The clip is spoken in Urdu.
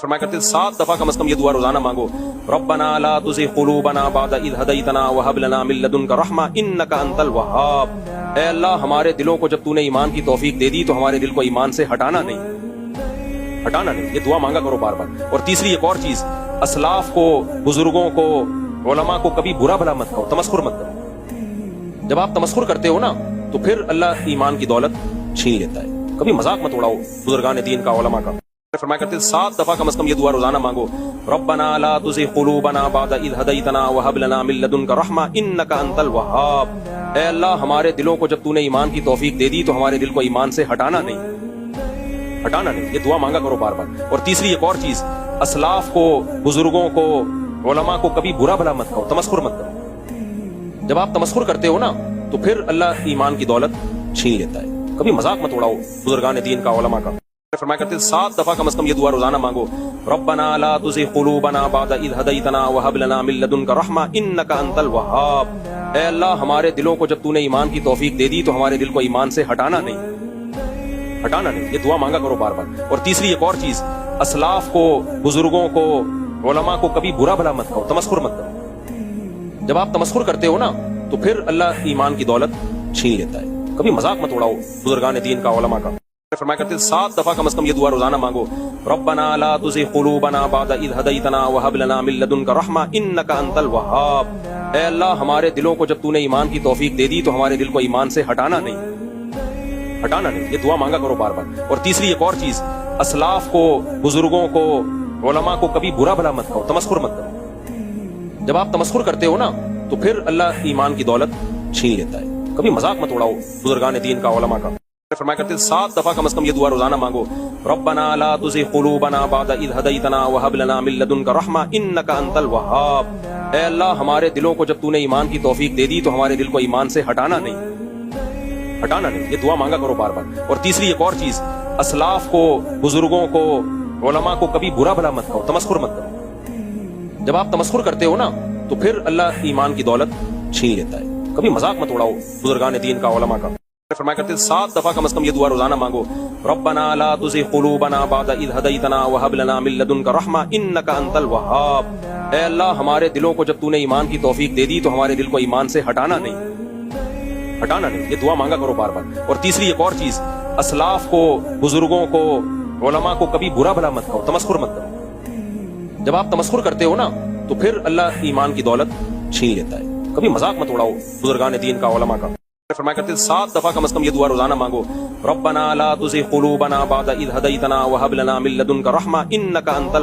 فرمایا کرتے 7 دفعہ کم از کم یہ دعا روزانہ مانگو، ربنا لا تزغ قلوبنا بعد اذ ہدیتنا وہب لنا من لدنک رحمہ انک انت الوہاب۔ اے اللہ ہمارے دلوں کو جب تو نے ایمان کی توفیق دے دی تو ہمارے دل کو ایمان سے ہٹانا نہیں، یہ دعا مانگا کرو بار بار۔ اور تیسری ایک اور چیز، اسلاف کو، بزرگوں کو، علماء کو کبھی برا بھلا مت کہو، تمسخر مت کرو۔ جب آپ تمسخر کرتے ہو نا تو پھر اللہ ایمان کی دولت چھین لیتا ہے۔ کبھی مذاق مت اڑاؤ بزرگان دین کا، علماء کا۔ فرمایا کرتے 7 دفعہ کم از کم یہ دعا روزانہ مانگو، ربنا لا تزغ قلوبنا بعد اذ ہدیتنا وہب لنا من لدنک رحمہ انک انت الوہاب۔ اے اللہ ہمارے دلوں کو جب تو نے ایمان کی توفیق دے دی تو ہمارے دل کو ایمان سے ہٹانا نہیں، یہ دعا مانگا کرو بار بار۔ اور تیسری ایک اور چیز، اسلاف کو، بزرگوں کو، علماء کو کبھی برا بھلا مت کہو، تمسخر مت کرو۔ جب آپ تمسخر کرتے ہو نا تو پھر اللہ ایمان کی دولت چھین لیتا ہے۔ کبھی مذاق مت اڑاؤ بزرگان دین کا، علماء کا۔ فرمایا کرتے 7 دفعہ کم از کم یہ دعا روزانہ مانگو، ربنا لا تزغ قلوبنا بعد اذ ہدیتنا وہب لنا من لدنک رحمہ انک انت الوہاب۔ اے اللہ ہمارے دلوں کو جب تو نے ایمان کی توفیق دے دی تو ہمارے دل کو ایمان سے ہٹانا نہیں، یہ دعا مانگا کرو بار بار۔ اور تیسری ایک اور چیز، اسلاف کو، بزرگوں کو، علماء کو کبھی برا بھلا مت کہو، تمسخر مت کرو۔ جب آپ تمسخر کرتے ہو نا تو پھر اللہ ایمان کی دولت چھین لیتا ہے۔ کبھی مذاق مت اڑاؤ بزرگان دین کا، علماء کا۔ فرمایا کرتے 7 دفعہ کم از کم یہ دعا روزانہ مانگو، ربنا لا تزغ قلوبنا بعد اذ ہدیتنا وہب لنا من لدنک رحمہ انک انت الوہاب۔ اے اللہ ہمارے دلوں کو جب تو نے ایمان کی توفیق دے دی تو ہمارے دل کو ایمان سے ہٹانا نہیں، یہ دعا مانگا کرو بار بار۔ اور تیسری ایک اور چیز، اسلاف کو، بزرگوں کو، علماء کو کبھی برا بھلا مت کہو، تمسخر مت کرو۔ جب آپ تمسخر کرتے ہو نا تو پھر اللہ ایمان کی دولت چھین لیتا ہے۔ کبھی مذاق مت اڑاؤ بزرگان دین کا، علماء کا۔ فرمایا کرتے 7 دفعہ کم از کم یہ دعا روزانہ مانگو، ربنا لا تزغ قلوبنا بعد اذ ہدیتنا وہب لنا من لدنک رحمہ انک انت الوہاب۔ اے اللہ ہمارے دلوں کو جب تو نے ایمان کی توفیق دے دی تو ہمارے دل کو ایمان سے ہٹانا نہیں، یہ دعا مانگا کرو بار بار۔ اور تیسری ایک اور چیز، اسلاف کو، بزرگوں کو، علماء کو کبھی برا بھلا مت کہو، تمسخر مت کرو۔ جب آپ تمسخر کرتے ہو نا تو پھر اللہ ایمان کی دولت چھین لیتا ہے۔ کبھی مذاق مت اڑاؤ بزرگان دین کا، علماء کا۔ فرمایا کرتے 7 دفعہ کم از کم یہ دعا روزانہ مانگو، ربنا لا تزغ قلوبنا بعد اذ ہدیتنا وہب لنا من لدنک رحمہ انک انت الوہاب۔ اے اللہ ہمارے دلوں کو جب تو نے ایمان کی توفیق دے دی تو ہمارے دل کو ایمان سے ہٹانا نہیں، یہ دعا مانگا کرو بار بار۔ اور تیسری ایک اور چیز، اسلاف کو، بزرگوں کو، علماء کو کبھی برا بھلا مت کہو، تمسخر مت کرو۔ جب آپ تمسخر کرتے ہو نا تو پھر اللہ ایمان کی دولت چھین لیتا ہے۔ کبھی مذاق مت اڑاؤ بزرگان دین کا، علماء کا۔ فرمایا کرتے 7 دفعہ کم از کم یہ دعا روزانہ مانگو، ربنا لا تزغ قلوبنا بعد اذ ہدیتنا وہب لنا من لدنک رحمہ انک انت